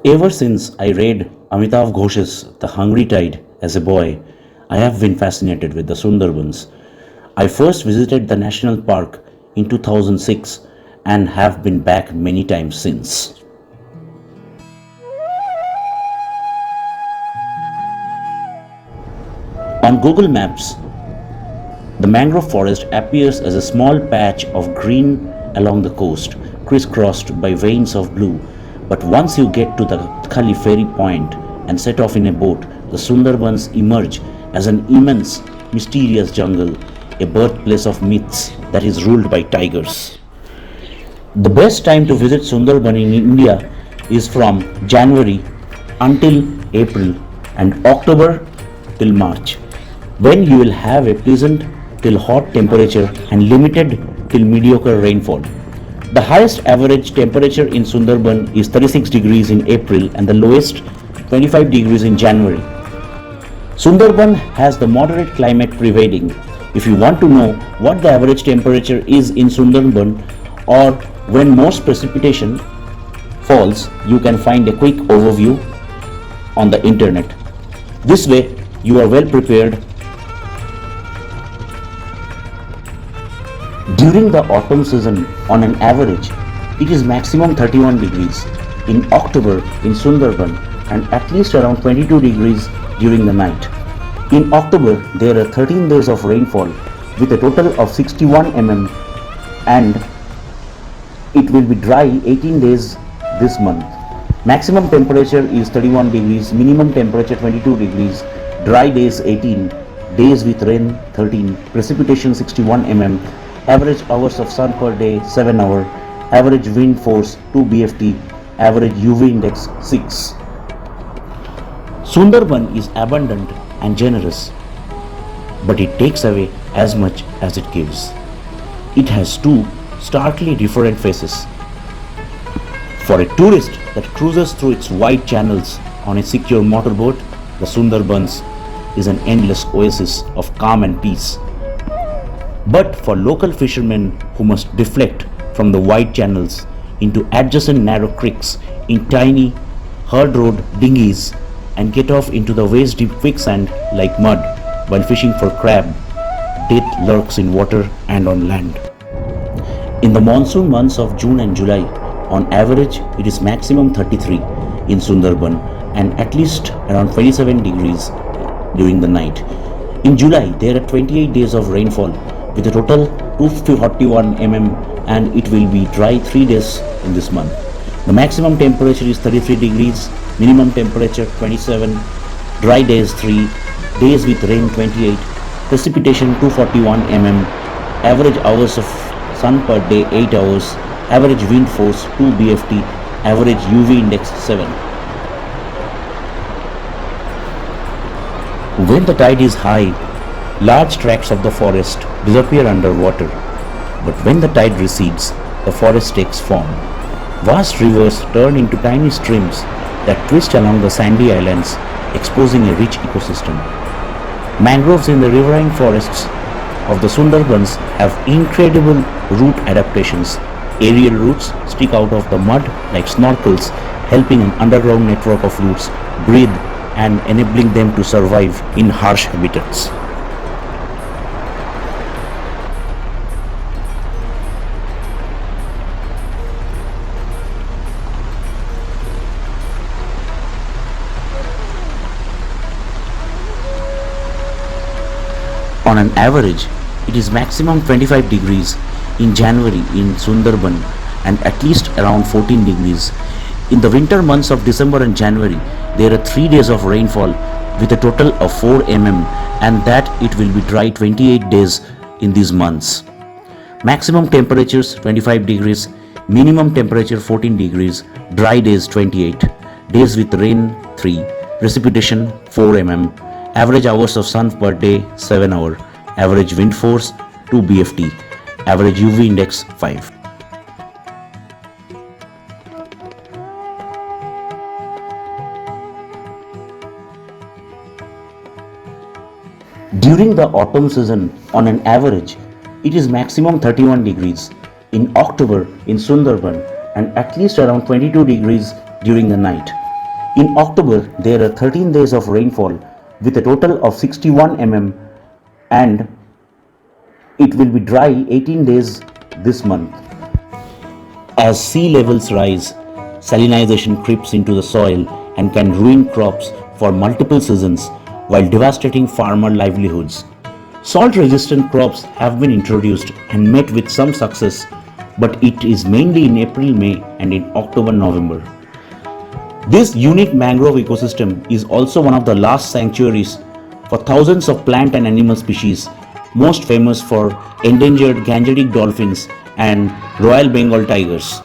Ever since I read Amitav Ghosh's The Hungry Tide as a boy, I have been fascinated with the Sundarbans. I first visited the national park in 2006 and have been back many times since. On Google Maps, the mangrove forest appears as a small patch of green along the coast, crisscrossed by veins of blue. But once you get to the Khali ferry point and set off in a boat, the Sundarbans emerge as an immense, mysterious jungle, a birthplace of myths that is ruled by tigers. The best time to visit Sundarban in India is from January until April and October till March, when you will have a pleasant till hot temperature and limited till mediocre rainfall. The highest average temperature in Sundarban is 36 degrees in April and the lowest 25 degrees in January. Sundarban has the moderate climate prevailing. If you want to know what the average temperature is in Sundarban or when most precipitation falls, you can find a quick overview on the internet. This way, you are well prepared. During the autumn season, on an average, it is maximum 31 degrees in October in Sundarban and at least around 22 degrees during the night. In October, there are 13 days of rainfall with a total of 61 mm and it will be dry 18 days this month. Maximum temperature is 31 degrees, minimum temperature 22 degrees, dry days 18, days with rain 13, precipitation 61 mm, average hours of sun per day 7 hours, average wind force 2 BFT, average UV index 6. Sundarban is abundant and generous, but it takes away as much as it gives. It has two starkly different faces. For a tourist that cruises through its wide channels on a secure motorboat, the Sundarbans is an endless oasis of calm and peace. But for local fishermen who must deflect from the wide channels into adjacent narrow creeks in tiny hard road dinghies and get off into the waist deep quicksand like mud while fishing for crab, death lurks in water and on land. In the monsoon months of June and July, on average it is maximum 33 in Sundarban and at least around 27 degrees during the night. In July, there are 28 days of rainfall with a total 241 mm and it will be dry 3 days in this month. The maximum temperature is 33 degrees, minimum temperature 27, dry days 3, days with rain 28, precipitation 241 mm, average hours of sun per day 8 hours, average wind force 2 BFT, average UV index 7. When the tide is high, large tracts of the forest disappear underwater, but when the tide recedes, the forest takes form. Vast rivers turn into tiny streams that twist along the sandy islands, exposing a rich ecosystem. Mangroves in the riverine forests of the Sundarbans have incredible root adaptations. Aerial roots stick out of the mud like snorkels, helping an underground network of roots breathe and enabling them to survive in harsh habitats. On an average, it is maximum 25 degrees in January in Sundarban and at least around 14 degrees. In the winter months of December and January, there are 3 days of rainfall with a total of 4 mm and that it will be dry 28 days in these months. Maximum temperatures 25 degrees, minimum temperature 14 degrees, dry days 28, days with rain 3, precipitation 4 mm, average hours of sun per day 7 hours, average wind force 2 BFT, average UV index 5. During the autumn season, on an average, it is maximum 31 degrees in October in Sundarban and at least around 22 degrees during the night. In October, there are 13 days of rainfall with a total of 61 mm, and it will be dry 18 days this month. As sea levels rise, salinization creeps into the soil and can ruin crops for multiple seasons while devastating farmer livelihoods. Salt-resistant crops have been introduced and met with some success, but it is mainly in April-May and in October-November. This unique mangrove ecosystem is also one of the last sanctuaries for thousands of plant and animal species, most famous for endangered Gangetic dolphins and Royal Bengal tigers.